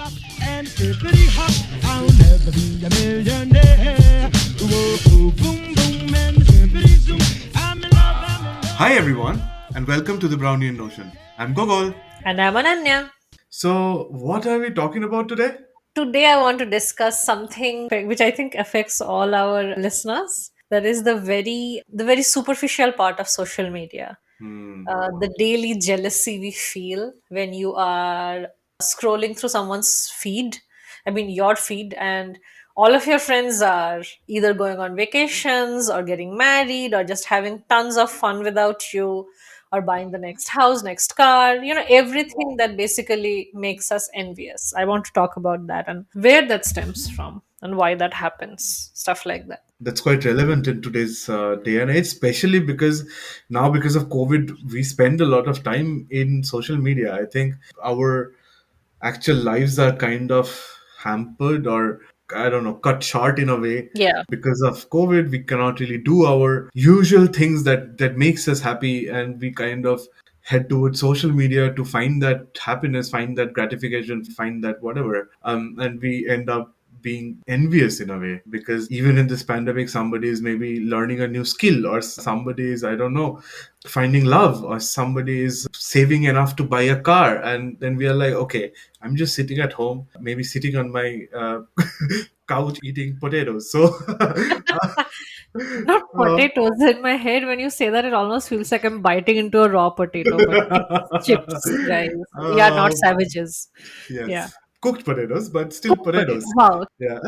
stop and hippity hop. I'll never be a millionaire. Whoa, boom, boom, and hippity zoom. I'm in love, I'm in love. Hi everyone, and welcome to the Brownie and Notion. I'm Gogol. And I'm Ananya. So, what are we talking about today? Today, I want to discuss something which I think affects all our listeners. That is the very superficial part of social media. Hmm. The daily jealousy we feel when you are scrolling through someone's feed. I mean, your feed, and all of your friends are either going on vacations or getting married or just having tons of fun without you or buying the next house, next car, everything that basically makes us envious. I want to talk about that and where that stems from and why that happens, stuff like that. That's quite relevant in today's day and age, especially because now, because of COVID, we spend a lot of time in social media. I think our actual lives are kind of hampered, or I don't know, cut short in a way. Yeah. Because of COVID, we cannot really do our usual things that makes us happy, and we kind of head towards social media to find that happiness, find that gratification, find that whatever, and we end up being envious in a way, because even in this pandemic somebody is maybe learning a new skill, or somebody is, I don't know, finding love, or somebody is saving enough to buy a car, and then we are like, okay, I'm just sitting at home, maybe sitting on my couch eating potatoes. So Not potatoes. In my head, when you say that, it almost feels like I'm biting into a raw potato, but it's chips, guys. We are not uh, savages. Yeah. yes, cooked potatoes, but still Cooked potato. potatoes. Wow. Yeah.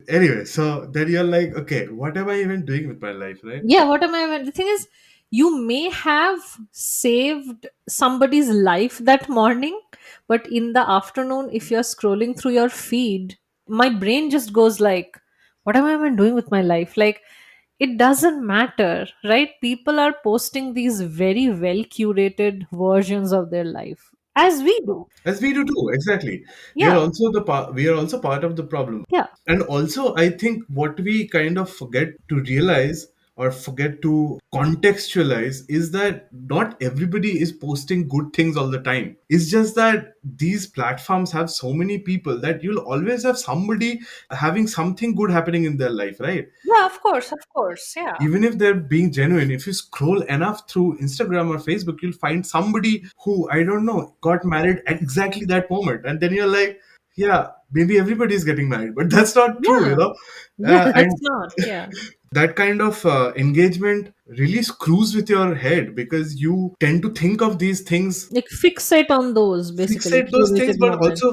Anyway, so then you're like, okay, what am I even doing with my life, right? Yeah, what am I? The thing is, you may have saved somebody's life that morning, but in the afternoon, if you're scrolling through your feed, my brain just goes like, what am I even doing with my life? Like, it doesn't matter, right? People are posting these very well curated versions of their life, as we do. As we do too, exactly. Yeah, We are also part of the problem. yeah. And also, I think what we kind of forget to realize, or forget to contextualize, is that not everybody is posting good things all the time. It's just that these platforms have so many people that you'll always have somebody having something good happening in their life, right? Yeah, of course, yeah. Even if they're being genuine, if you scroll enough through Instagram or Facebook, you'll find somebody who, I don't know, got married at exactly that moment, and then you're like, yeah, maybe everybody's getting married, but that's not true, Yeah, yeah, and that's not, yeah. that kind of engagement really screws with your head, because you tend to think of these things, Like, fixate on those, basically, fixate those things, curated but moments.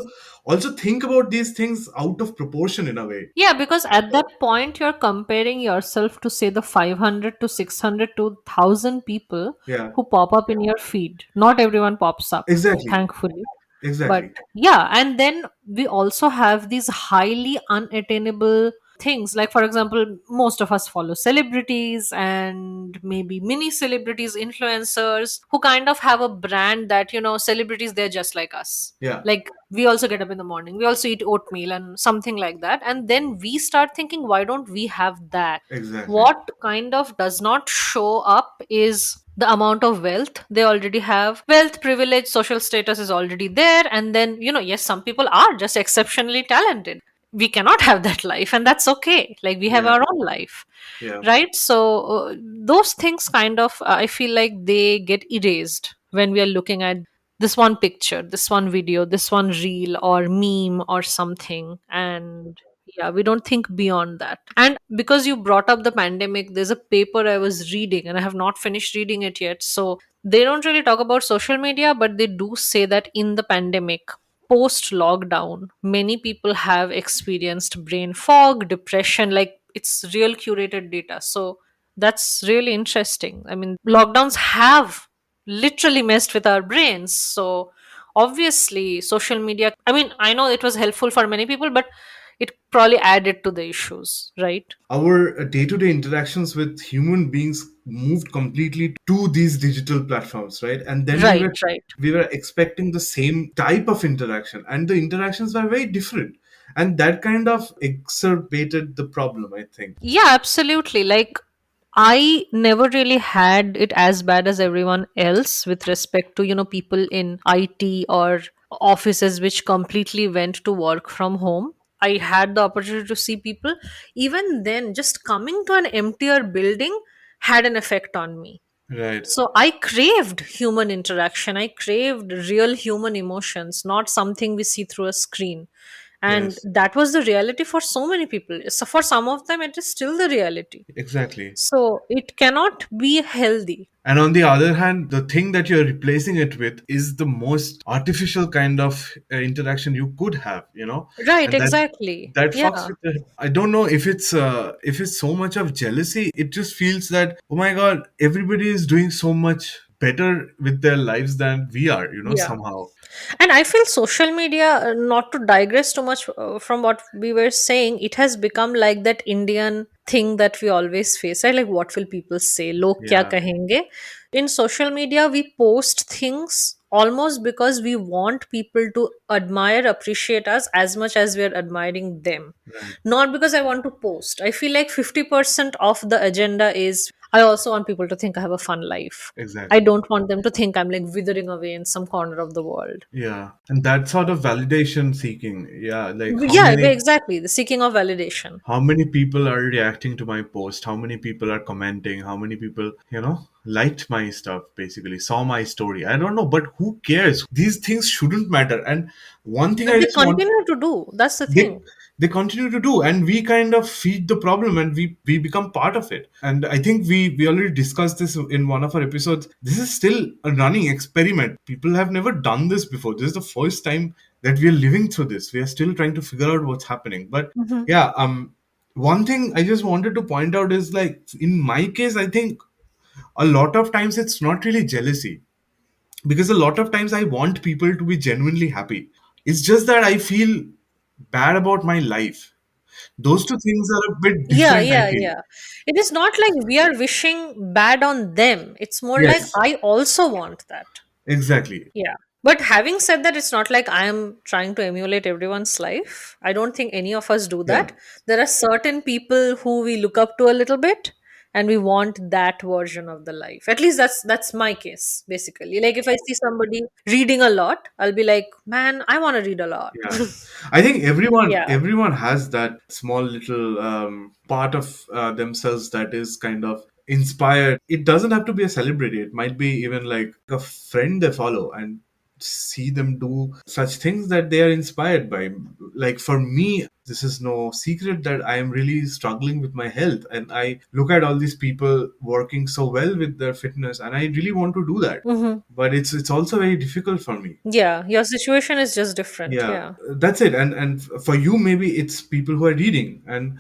also think about these things out of proportion in a way. Yeah, because at that point you're comparing yourself to, say, the 500 to 600 to 1000 people Yeah, who pop up in your feed. Not everyone pops up, exactly, thankfully. But exactly. yeah, and then we also have these highly unattainable things. Like, for example, most of us follow celebrities and maybe mini celebrities, influencers who kind of have a brand that, celebrities, they're just like us. Yeah, Like, we also get up in the morning, we also eat oatmeal and something like that. And then we start thinking, why don't we have that? exactly. What kind of does not show up is the amount of wealth they already have. Wealth, privilege, social status is already there. And then, yes, some people are just exceptionally talented. We cannot have that life, and that's okay. Like, we have Yeah, our own life, yeah. right? So, those things kind of, I feel like they get erased when we are looking at this one picture, this one video, this one reel or meme or something. And yeah, we don't think beyond that. And because you brought up the pandemic, there's a paper I was reading and I have not finished reading it yet. So they don't really talk about social media, but they do say that in the pandemic, post lockdown, many people have experienced brain fog, depression. Like, it's real curated data. So that's really interesting. I mean, lockdowns have literally messed with our brains. So obviously, social media, I mean, I know it was helpful for many people, but it probably added to the issues, right? Our day-to-day interactions with human beings moved completely to these digital platforms, right? And then Right, right. we were expecting the same type of interaction, and the interactions were very different, and that kind of exacerbated the problem, I think. Yeah, absolutely. Like, I never really had it as bad as everyone else with respect to, people in IT or offices which completely went to work from home. I had the opportunity to see people. Even then, just coming to an emptier building had an effect on me. Right. So I craved human interaction. I craved real human emotions, not something we see through a screen. And Yes. that was the reality for so many people. So for some of them, it is still the reality. Exactly. So it cannot be healthy. And on the other hand, the thing that you're replacing it with is the most artificial kind of interaction you could have, Right, and exactly. that fucks Yeah. with the. I don't know if it's so much of jealousy. It just feels that, oh my god, everybody is doing so much better with their lives than we are, Yeah. somehow. And I feel social media, not to digress too much from what we were saying, it has become like that Indian thing that we always face, right? Like, what will people say? Log kya Yeah. kahenge? In social media, we post things almost because we want people to admire, appreciate us as much as we are admiring them. Right. Not because I want to post. I feel like 50% of the agenda is I also want people to think I have a fun life. I Exactly. don't want them to think I'm like withering away in some corner of the world. Yeah. And that sort of validation seeking. Yeah. Like Yeah, exactly. The seeking of validation. how many people are reacting to my post, how many people are commenting, how many people liked my stuff, basically saw my story. I don't know, but who cares? These things shouldn't matter. And one thing But I they just want, continue to do. That's the they thing. they continue to do, and we kind of feed the problem, and we become part of it. And I think we already discussed this in one of our episodes. This is still a running experiment. People have never done this before. This is the first time that we are living through this. We are still trying to figure out what's happening. But Mhm. yeah, one thing I just wanted to point out is, like, in my case, I think a lot of times it's not really jealousy, because a lot of times I want people to be genuinely happy. It's just that I feel bad about my life. Those two things are a bit Yeah, different, I yeah, feel. yeah. It is not like we are wishing bad on them. It's more like Yes, I also want that. exactly. Yeah. But having said that, it's not like I am trying to emulate everyone's life. I don't think any of us do Yeah. that. There are certain people who we look up to a little bit and we want that version of the life. At least that's my case, basically. Like if I see somebody reading a lot, I'll be like, man, I want to read a lot. Yeah, I think everyone Yeah. everyone has that small little part of themselves that is kind of inspired. It doesn't have to be a celebrity. It might be even like a friend they follow, and see them do such things that they are inspired by. Like for me, this is no secret that I am really struggling with my health, and I look at all these people working so well with their fitness, and I really want to do that, Hmm. but it's also very difficult for me. Yeah. Your situation is just different. Yeah, Yeah. that's it. And for you, maybe it's people who are reading, and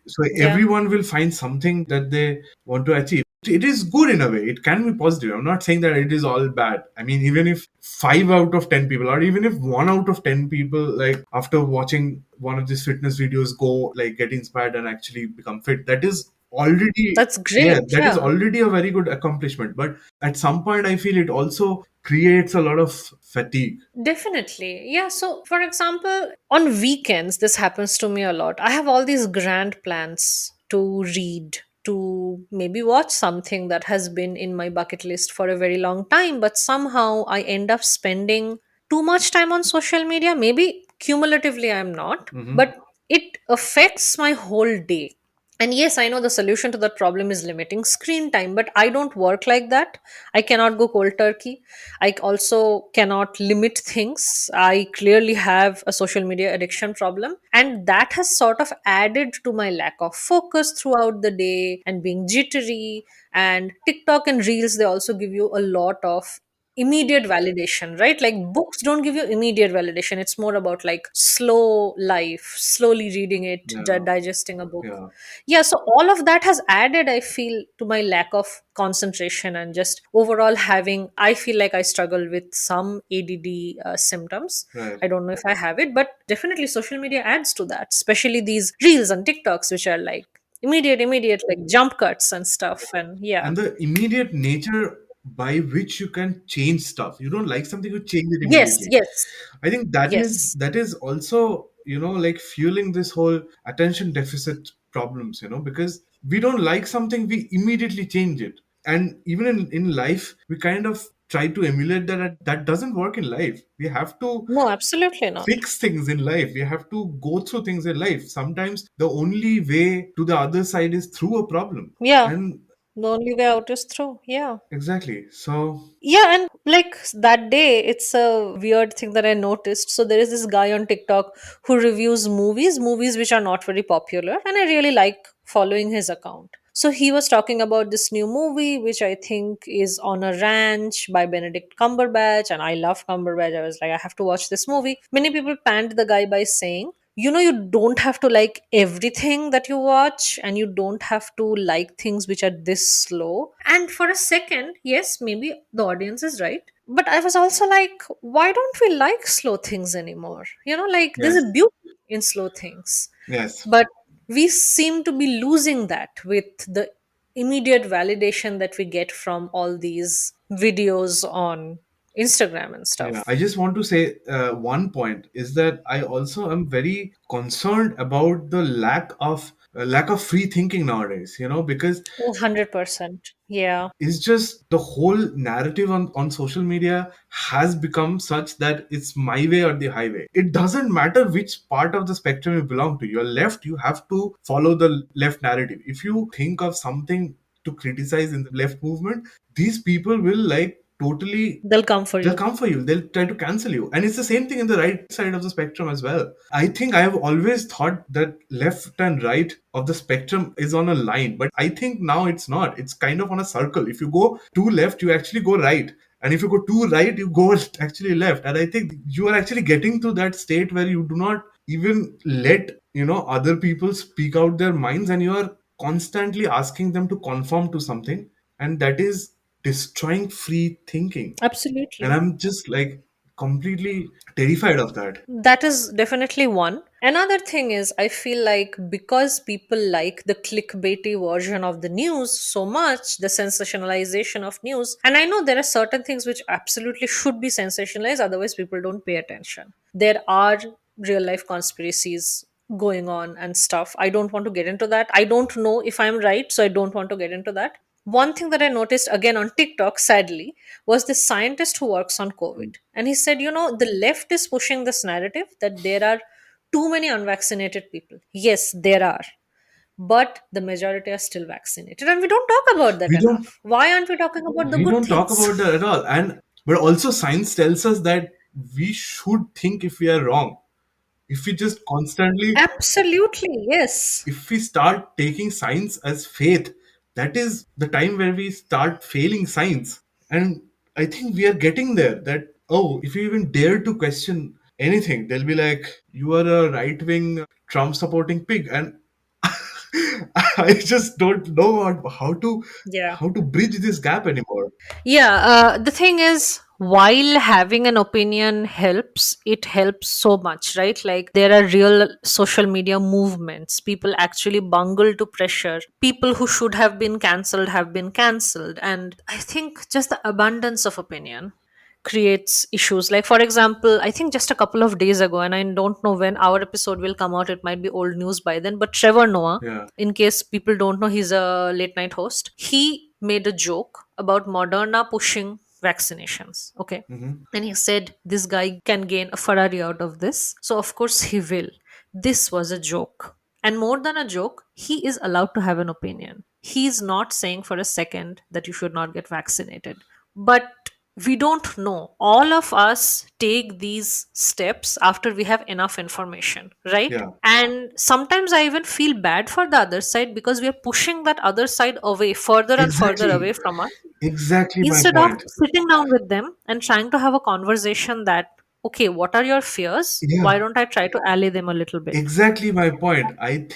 so Yeah. everyone will find something that they want to achieve. It is good in a way. It can be positive. I'm not saying that it is all bad. I mean, even if 5 out of 10 people, or even if 1 out of 10 people, like after watching one of these fitness videos, go like get inspired and actually become fit, that is already, That's yeah, great. that is Yeah. already a very good accomplishment. But at some point, I feel it also creates a lot of fatigue. Definitely. Yeah. So, for example, on weekends, this happens to me a lot. I have all these grand plans to read, to maybe watch something that has been in my bucket list for a very long time, but somehow I end up spending too much time on social media. Maybe cumulatively I'm not, Hmm. but it affects my whole day. And yes, I know the solution to that problem is limiting screen time, but I don't work like that. I cannot go cold turkey. I also cannot limit things. I clearly have a social media addiction problem. And that has sort of added to my lack of focus throughout the day and being jittery. And TikTok and Reels, they also give you a lot of immediate validation, right? Like books don't give you immediate validation. It's more about like slow life, slowly reading it, Yeah, digesting a book. yeah, Yeah, so all of that has added, I feel, to my lack of concentration and just overall having, I feel like I struggle with some ADD symptoms. right. I don't know if I have it, but definitely social media adds to that, especially these reels and TikToks, which are like immediate, like jump cuts and stuff. And yeah. And the immediate nature by which you can change stuff. You don't like something, you change it Yes, immediately. yes, I think that is yes. that is also, like fueling this whole attention deficit problems, because we don't like something, we immediately change it. And even in life, we kind of try to emulate that, that doesn't work in life. We have to No, absolutely not. fix things in life. We have to go through things in life. Sometimes the only way to the other side is through a problem. Yeah, And the only way out is through. Yeah. exactly. So, Yeah, and like that day, it's a weird thing that I noticed. So there is this guy on TikTok who reviews movies which are not very popular, and I really like following his account. So he was talking about this new movie, which I think is On a Ranch by Benedict Cumberbatch, and I love Cumberbatch. I was like, I have to watch this movie. Many people panned the guy by saying, you don't have to like everything that you watch, and you don't have to like things which are this slow. And for a second, yes, maybe the audience is right, but I was also like, why don't we like slow things anymore? Like there's yes, a beauty in slow things, yes. but we seem to be losing that with the immediate validation that we get from all these videos on Instagram and Yeah, stuff. I just want to say one point is that I also am very concerned about the lack of free thinking nowadays. Because Oh, 100%. Yeah. it's just the whole narrative on social media has become such that it's my way or the highway. It doesn't matter which part of the spectrum you belong to. You're left, you have to follow the left narrative. If you think of something to criticize in the left movement, these people will like totally, They'll come for they'll you. come for you, they'll try to cancel you. And it's the same thing in the right side of the spectrum as well. I think I have always thought that left and right of the spectrum is on a line, but I think now it's not. It's kind of on a circle. If you go too left, you actually go right, and if you go too right, you go actually left. And I think you are actually getting to that state where you do not even let other people speak out their minds, and you are constantly asking them to conform to something, and that is destroying free thinking. And Absolutely. I'm just like completely terrified of that. That is definitely one. Another thing is, I feel like because people like the clickbaity version of the news so much, the sensationalization of news, and I know there are certain things which absolutely should be sensationalized, otherwise, people don't pay attention. There are real life conspiracies going on and stuff. I don't want to get into that. I don't know if I'm right, so I don't want to get into that. One thing that I noticed again on TikTok, sadly, was this scientist who works on COVID. And he said, the left is pushing this narrative that there are too many unvaccinated people. Yes, there are. But the majority are still vaccinated. And we don't talk about that We don't enough. Why aren't we talking about the we good don't talk things? about that at all. And but also science tells us that we should think if we are wrong. If we just constantly Absolutely, yes. if we start taking science as faith, that is the time where we start failing science. And I think we are getting there, that oh, if you even dare to question anything, they'll be like, you are a right wing Trump supporting pig. And I just don't know Yeah. how to bridge this gap anymore. Yeah, the thing is, while having an opinion helps, it helps so much, right? Like, there are real social media movements. People actually bungle to pressure. People who should have been cancelled have been cancelled. And I think just the abundance of opinion creates issues. Like, for example, I think just a couple of days ago, and I don't know when our episode will come out, it might be old news by then, but Trevor Noah, Yeah. in case people don't know, he's a late night host. He made a joke about Moderna pushing vaccinations. Okay. Hmm. And he said this guy can gain a Ferrari out of this. So, of course, he will. This was a joke. And more than a joke, he is allowed to have an opinion. He's not saying for a second that you should not get vaccinated. But we don't know. All of us take these steps after we have enough information, right? Yeah. And sometimes I even feel bad for the other side because we are pushing that other side away, further and further Exactly. away from us, Exactly my instead of point. sitting down with them and trying to have a conversation that, okay, what are your fears? Yeah. Why don't I try to allay them a little bit? Exactly my point. I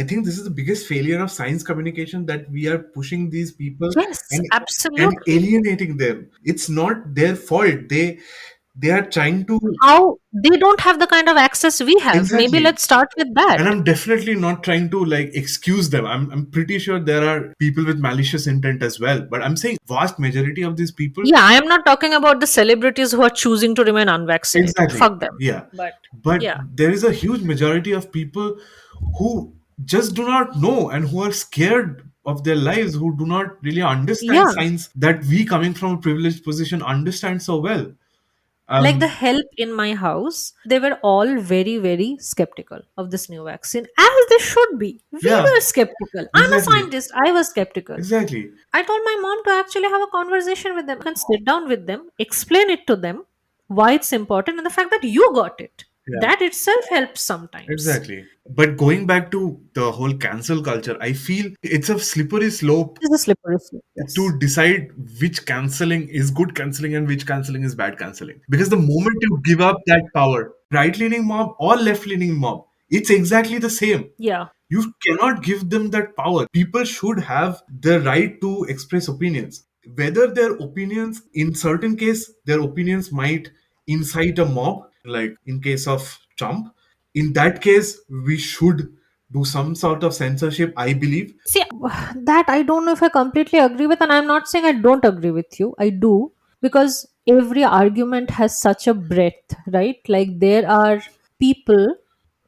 think this is the biggest failure of science communication, that we are pushing these people Yes, and absolutely. alienating them. It's not their fault. They are trying to How they don't have the kind of access we have. Maybe exactly. let's start with And that. I'm definitely not trying to like excuse them. I'm pretty sure there are people with malicious intent as well. But I'm saying vast majority of these people. Yeah, I am not talking about the celebrities who are choosing to remain unvaccinated. Exactly. Fuck them. Yeah. But But yeah, there is a huge majority of people who just do not know and who are scared of their lives who do not really understand Yeah. science that we coming from a privileged position understand so well. Like the um help in my house, they were all very, very skeptical of this new vaccine, as they should be. We yeah, were skeptical. I'm a exactly, scientist. I was skeptical. exactly. I told my mom to actually have a conversation with them. You can sit down with them, explain it to them why it's important, and the fact that you got it. Yeah, That itself helps sometimes. exactly. But going back to the whole cancel culture, I feel it's a slippery slope It's a slippery slope. Yes. to decide which canceling is good canceling and which canceling is bad canceling. Because the moment you give up that power, right leaning mob or left leaning mob, it's exactly the same. Yeah. You cannot give them that power. People should have the right to express opinions. Whether their opinions, in certain case, their opinions might incite a mob, like in case of Trump. In that case, we should do some sort of censorship, I believe. See, that I don't know if I completely agree with, and I'm not saying I don't agree with you. I do, because every argument has such a breadth, right? Like there are people,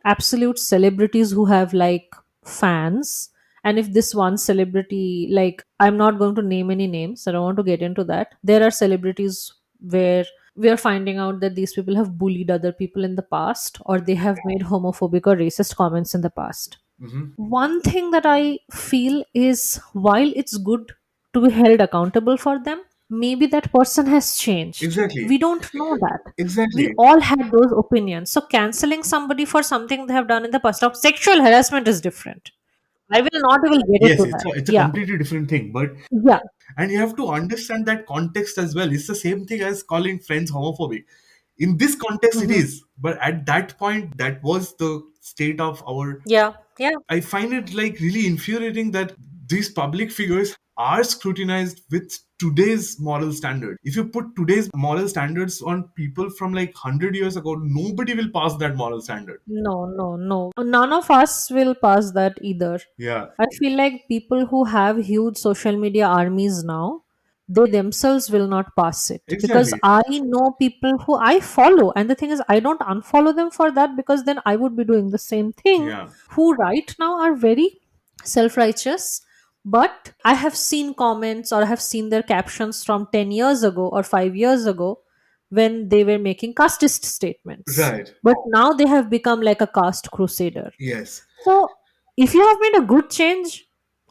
absolute celebrities who have like fans, and if this one celebrity, like I'm not going to name any names, I don't want to get into that. There are celebrities where we are finding out that these people have bullied other people in the past, or they have made homophobic or racist comments in the past. Hmm. One thing that I feel is, while it's good to be held accountable for them, maybe that person has changed. Exactly. We don't know that. We Exactly. all had those opinions. So canceling somebody for something they have done in the past. Now, sexual harassment is different. I will not even get Yes, into it's that. a Yeah. completely different thing. But Yeah. and you have to understand that context as well. It's the same thing as calling friends homophobic. In this context, it Hmm. is. But at that point, that was the state of our. Yeah. Yeah. I find it like really infuriating that these public figures are scrutinized with today's moral standard. If you put today's moral standards on people from like 100 years ago, nobody will pass that moral standard. No, no, no. None of us will pass that either. Yeah, I feel like people who have huge social media armies now, they themselves will not pass it, because exactly. I know people who I follow, and the thing is, I don't unfollow them for that, because then I would be doing the same thing. Yeah, Who right now are very self righteous, but I have seen comments or I have seen their captions from 10 years ago or 5 years ago, when they were making casteist statements. right. But now they have become like a caste crusader. Yes. So, if you have made a good change,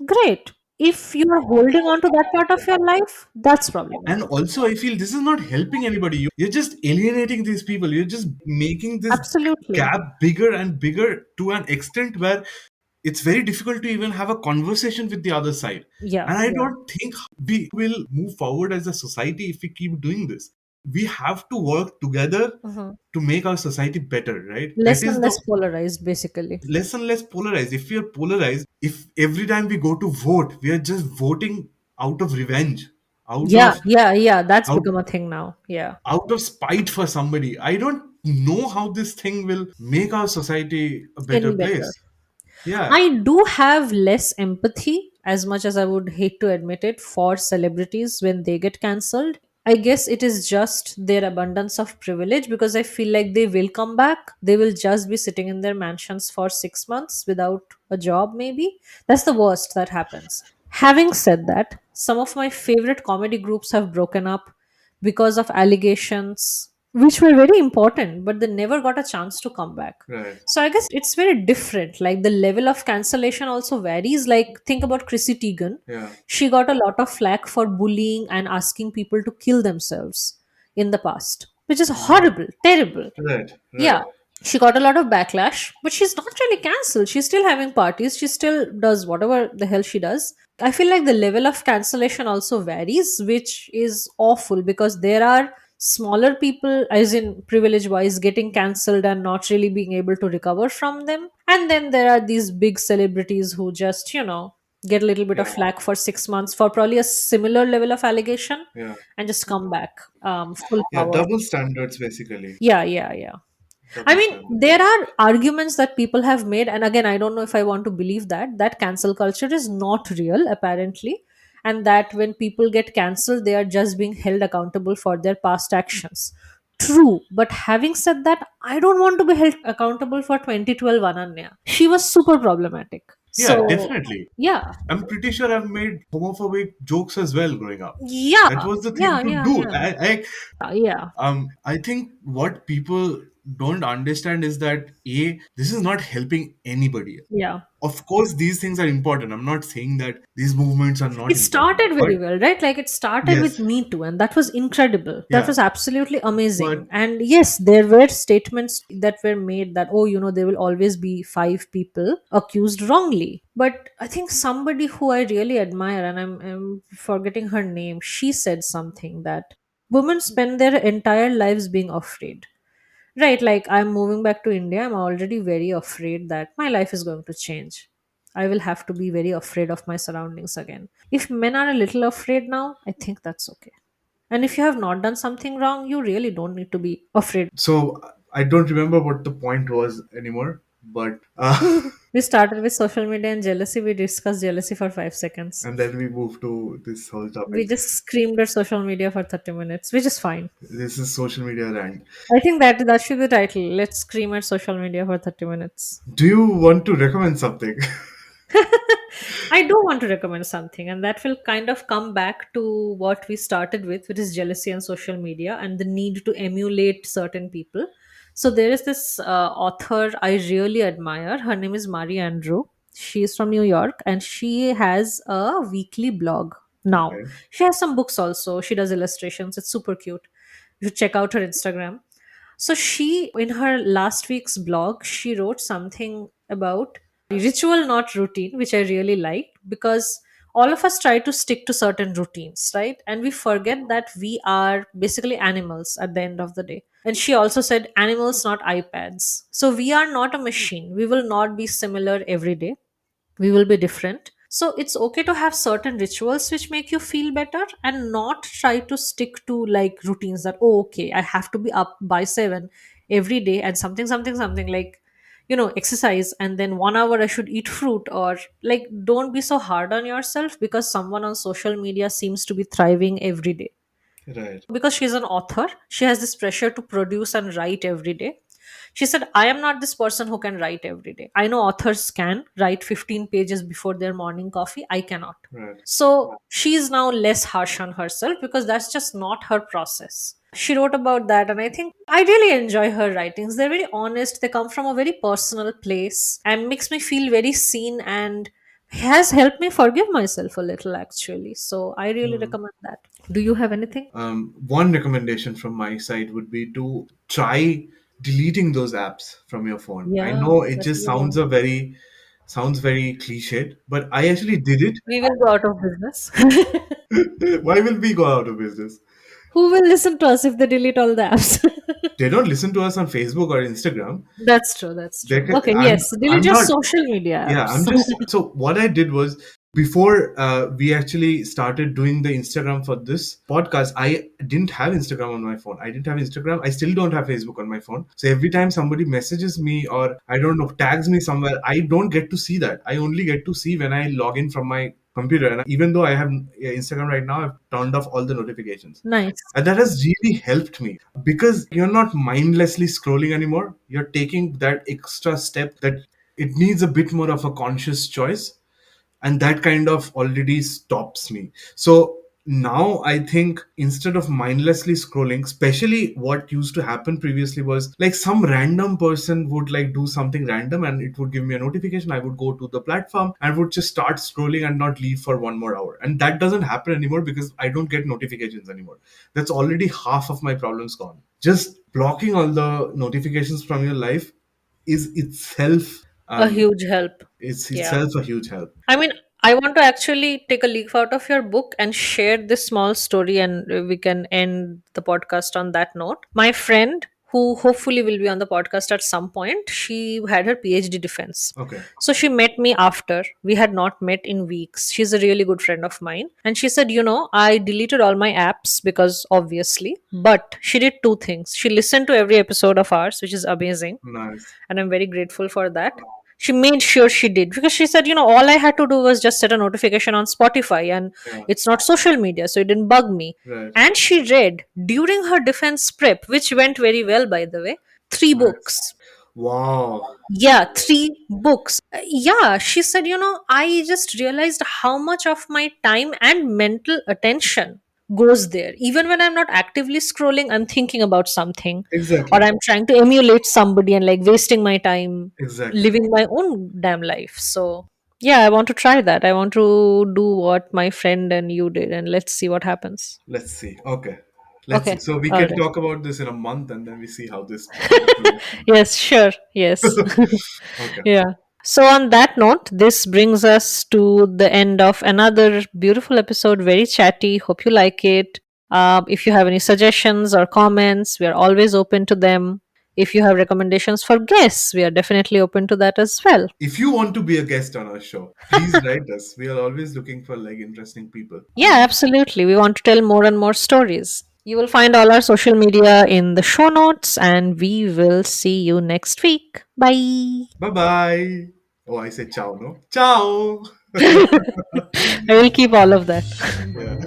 great. If you are holding on to that part of your life, that's And problematic. also, I feel this is not helping anybody. You're just alienating these people. You're just making this Absolutely. gap bigger and bigger to an extent where it's very difficult to even have a conversation with the other side. Yeah, And I yeah. don't think we will move forward as a society if we keep doing this. We have to work together Mhm. to make our society better, right? That Less is and the less polarized, basically. less and less polarized. If we are polarized, if every time we go to vote, we are just voting out of revenge, out Yeah, of yeah, yeah. That's out become a thing now. Yeah. out of spite for somebody. I don't know how this thing will make our society a better Any better. place. Yeah, I do have less empathy, as much as I would hate to admit it, for celebrities when they get cancelled. I guess it is just their abundance of privilege, because I feel like they will come back. They will just be sitting in their mansions for 6 months without a job, maybe. That's the worst that happens. Having said that, some of my favorite comedy groups have broken up because of allegations, which were very important, but they never got a chance to come back. right. So I guess it's very different. Like the level of cancellation also varies. Like think about Chrissy Teigen. Yeah, She got a lot of flack for bullying and asking people to kill themselves in the past, which is horrible, terrible. right, Yeah, right, she got a lot of backlash, but she's not really cancelled. She's still having parties. She still does whatever the hell she does. I feel like the level of cancellation also varies, which is awful, because there are smaller people, as in privilege wise, getting cancelled and not really being able to recover from them. And then there are these big celebrities who just, get a little bit of yeah, flack for 6 months for probably a similar level of allegation, yeah, and just come back full yeah. power. Double standards, basically. Yeah, yeah, yeah. I Double mean, standards. there are arguments that people have made, and again, I don't know if I want to believe that cancel culture is not real, apparently, and that when people get cancelled, they are just being held accountable for their past actions. True, but having said that, I don't want to be held accountable for 2012 Ananya. She was super problematic. Yeah, So, definitely. yeah, I'm pretty sure I've made homophobic jokes as well growing up. That yeah, was the thing yeah, to yeah, do. yeah, yeah, I think what people don't understand is that this is not helping anybody. yeah. Of course, these things are important. I'm not saying that these movements are not It important, started but very well, right? Like it started with yes, Me Too, and that was incredible. That yeah, was absolutely but amazing. And yes, there were statements that were made that, oh, there will always be five people accused wrongly. But I think somebody who I really admire, and I'm forgetting her name, she said something that women spend their entire lives being afraid. Right, like I'm moving back to India, I'm already very afraid that my life is going to change. I will have to be very afraid of my surroundings again. If men are a little afraid now, I think that's okay. And if you have not done something wrong, you really don't need to be afraid. so I don't remember what the point was anymore. But We started with social media and jealousy. We discussed jealousy for 5 seconds. and then we moved to this whole We topic. just screamed at social media for 30 minutes, which is fine. This is social media rant. I think that should be the title. Let's scream at social media for 30 minutes. Do you want to recommend something? I do want to recommend something, and that will kind of come back to what we started with, which is jealousy and social media and the need to emulate certain people. So, there is this author I really admire. Her name is Andrew. She is from New York and she has a weekly blog now. Okay. She has some books also. She does illustrations. It's super cute. You should check out her Instagram. So she, in her last week's blog, she wrote something about ritual, not routine, which I really liked because all of us try to stick to certain routines, right? And we forget that we are basically animals at the end of the day. And she also said animals, not iPads. So we are not a machine. We will not be similar every day, we will be different. So it's okay to have certain rituals which make you feel better and not try to stick to like routines that, oh, okay, I have to be up by 7 every day and something something something, like exercise, and then 1 hour I should eat fruit, or like don't be so hard on yourself because someone on social media seems to be thriving every day. Right. Because she's an author, she has this pressure to produce and write every day. She said, I am not this person who can write every day. I know authors can write 15 pages before their morning coffee. I cannot. Right. So she's now less harsh on herself because that's just not her process. She wrote about that, and I think I really enjoy her writings. They're very honest, they come from a very personal place and makes me feel very seen, and has helped me forgive myself a little actually. So I really Hmm. recommend that. Do you have anything? One recommendation from my side would be to try deleting those apps from your phone. I Yeah, know it that's a just good one. sounds very cliched, but I actually did it. We will go out of business. Why will we go out of business? Who will listen to us if they delete all the apps? They don't listen to us on Facebook or Instagram. That's true. That's They true. can, Okay, yes. Delete I'm your not. social media Yeah, I'm apps. just. So what I did was, before we actually started doing the Instagram for this podcast, I didn't have Instagram on my phone. I didn't have Instagram. I still don't have Facebook on my phone. So every time somebody messages me or I don't know tags me somewhere, I don't get to see that. I only get to see when I log in from my computer. And even though I have Instagram right now, I've turned off all the notifications. Nice. And that has really helped me because you're not mindlessly scrolling anymore. You're taking that extra step that it needs a bit more of a conscious choice, and that kind of already stops me. So now I think instead of mindlessly scrolling, especially what used to happen previously was like some random person would like do something random and it would give me a notification. I would go to the platform and would just start scrolling and not leave for 1 more hour, and that doesn't happen anymore because I don't get notifications anymore. That's already half of my problems gone. Just blocking all the notifications from your life is itself A huge help. it's Yeah. itself a huge help. I mean, I want to actually take a leaf out of your book and share this small story, and we can end the podcast on that note. My friend, who hopefully will be on the podcast at some point, she had her PhD defense. Okay. So she met me after. We had not met in weeks. She's a really good friend of mine. And she said, I deleted all my apps because obviously, but she did two things. She listened to every episode of ours, which is amazing. Nice. And I'm very grateful for that. She made sure she did because she said, all I had to do was just set a notification on Spotify, and Yeah. it's not social media, so it didn't bug me. Right. And she read during her defense prep, which went very well, by the way, three Nice. books. Wow. Yeah, 3 books. Yeah, she said, I just realized how much of my time and mental attention goes there. Even when I'm not actively scrolling, I'm thinking about something, or Exactly. I'm trying to emulate somebody and like wasting my time Exactly. living my own damn life. So, yeah, I want to try that. I want to do what my friend and you did, and let's see what happens. Let's see. Okay. Let's see. Okay. So we All can right. talk about this in a month and then we see how this goes. Yes, sure. Yes. Okay. Yeah. So, on that note, this brings us to the end of another beautiful episode. Very chatty. Hope you like it. If you have any suggestions or comments, we are always open to them. If you have recommendations for guests, we are definitely open to that as well. If you want to be a guest on our show, please write us. We are always looking for like interesting people. Yeah, absolutely. We want to tell more and more stories. You will find all our social media in the show notes, and we will see you next week. Bye. Bye bye. Oh, I said ciao, no? Ciao. I will keep all of that. Yeah.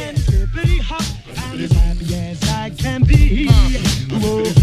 And hippity hop, I'm as happy as I can be. Whoa.